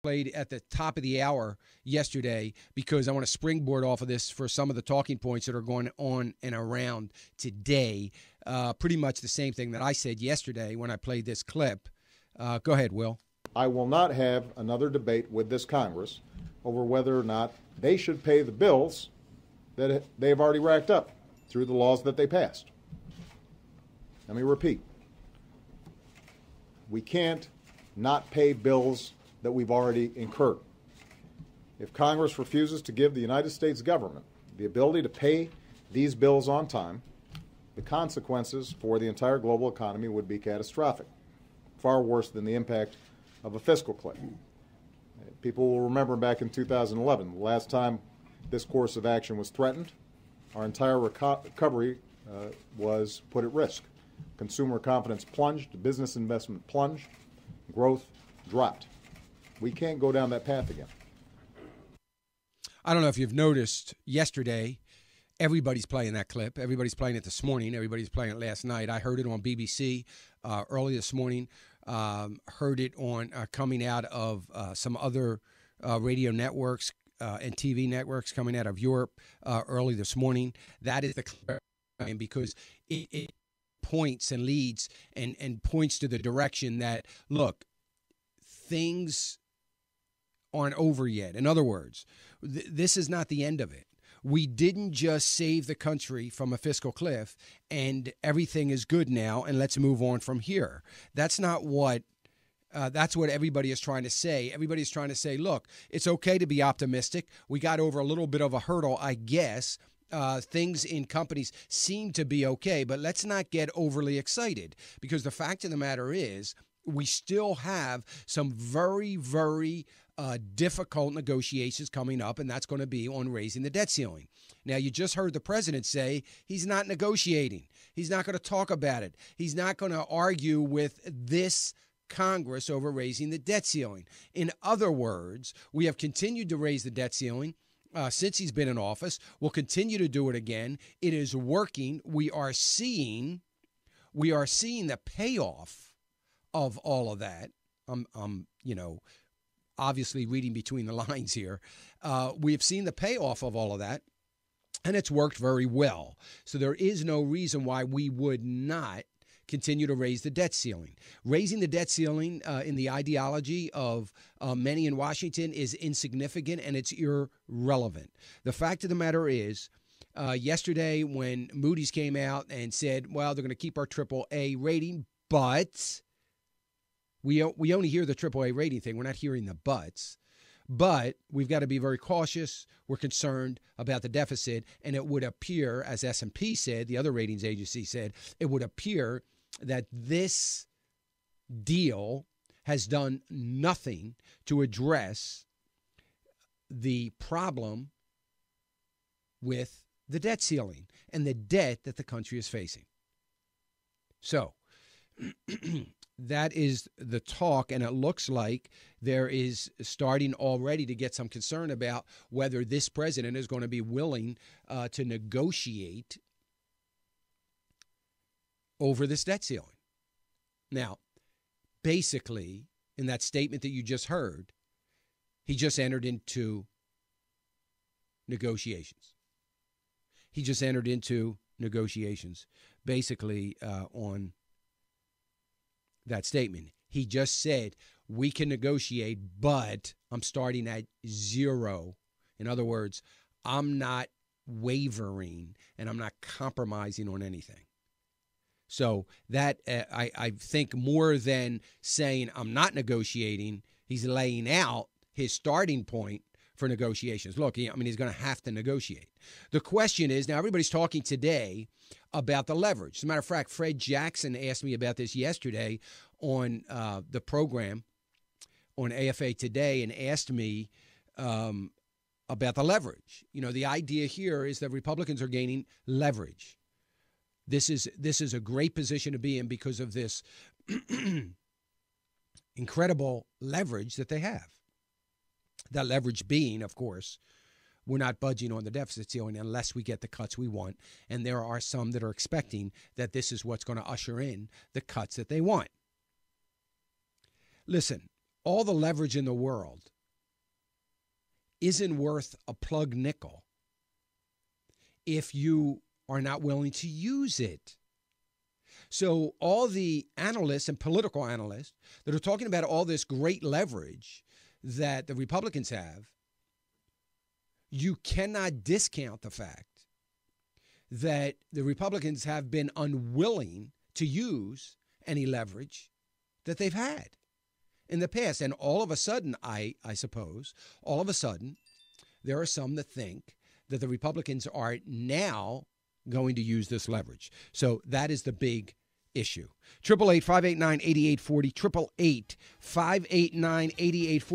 played at the top of the hour yesterday because I want to springboard off of this for some of the talking points that are going on and around today. Pretty much the same thing that I said yesterday when I played this clip. Go ahead, Will. I will not have another debate with this Congress over whether or not they should pay the bills that they've already racked up through the laws that they passed. Let me repeat. We can't not pay bills that we've already incurred. If Congress refuses to give the United States government the ability to pay these bills on time, the consequences for the entire global economy would be catastrophic, far worse than the impact of a fiscal cliff. People will remember back in 2011, the last time this course of action was threatened, our entire recovery was put at risk. Consumer confidence plunged, business investment plunged, growth dropped. We can't go down that path again. I don't know if you've noticed yesterday, everybody's playing that clip. Everybody's playing it this morning. Everybody's playing it last night. I heard it on BBC early this morning. Heard it on coming out of some other radio networks and TV networks coming out of Europe early this morning. That is the clip, because it points and leads and points to the direction that, look, things aren't over yet. In other words, this is not the end of it. We didn't just save the country from a fiscal cliff and everything is good now and let's move on from here. That's not what that's what everybody is trying to say. Everybody's trying to say, look, it's okay to be optimistic. We got over a little bit of a hurdle, I guess. Things in companies seem to be okay, but let's not get overly excited, because the fact of the matter is we still have some very, very difficult negotiations coming up, and that's going to be on raising the debt ceiling. Now, you just heard the president say he's not negotiating. He's not going to talk about it. He's not going to argue with this Congress over raising the debt ceiling. In other words, we have continued to raise the debt ceiling since he's been in office. We'll continue to do it again. It is working. We are seeing the payoff of all of that. Obviously reading between the lines here. We have seen the payoff of all of that, and it's worked very well. So there is no reason why we would not continue to raise the debt ceiling. Raising the debt ceiling in the ideology of many in Washington is insignificant and it's irrelevant. The fact of the matter is, yesterday when Moody's came out and said, well, they're going to keep our AAA rating, but we only hear the AAA rating thing. We're not hearing the buts. But we've got to be very cautious. We're concerned about the deficit. And it would appear, as S&P said, the other ratings agency said, it would appear that this deal has done nothing to address the problem with the debt ceiling and the debt that the country is facing. So that is the talk, and it looks like there is starting already to get some concern about whether this president is going to be willing to negotiate over this debt ceiling. Now, basically, in that statement that you just heard, he just entered into negotiations. He just entered into negotiations, basically, on that statement. He just said, we can negotiate, but I'm starting at zero. In other words, I'm not wavering and I'm not compromising on anything. So that, I think, more than saying I'm not negotiating, he's laying out his starting point for negotiations. Look, he's going to have to negotiate. The question is, now everybody's talking today about the leverage. As a matter of fact, Fred Jackson asked me about this yesterday on the program on AFA Today and asked me about the leverage. The idea here is that Republicans are gaining leverage. This is a great position to be in because of this incredible leverage that they have. That leverage being, of course, we're not budging on the deficit ceiling unless we get the cuts we want. And there are some that are expecting that this is what's going to usher in the cuts that they want. Listen, all the leverage in the world isn't worth a plug nickel if you are not willing to use it. So all the analysts and political analysts that are talking about all this great leverage that the Republicans have, you cannot discount the fact that the Republicans have been unwilling to use any leverage that they've had in the past. And all of a sudden, I suppose, all of a sudden, there are some that think that the Republicans are now going to use this leverage. So that is the big issue. 888-589-8840, 888-589-8840.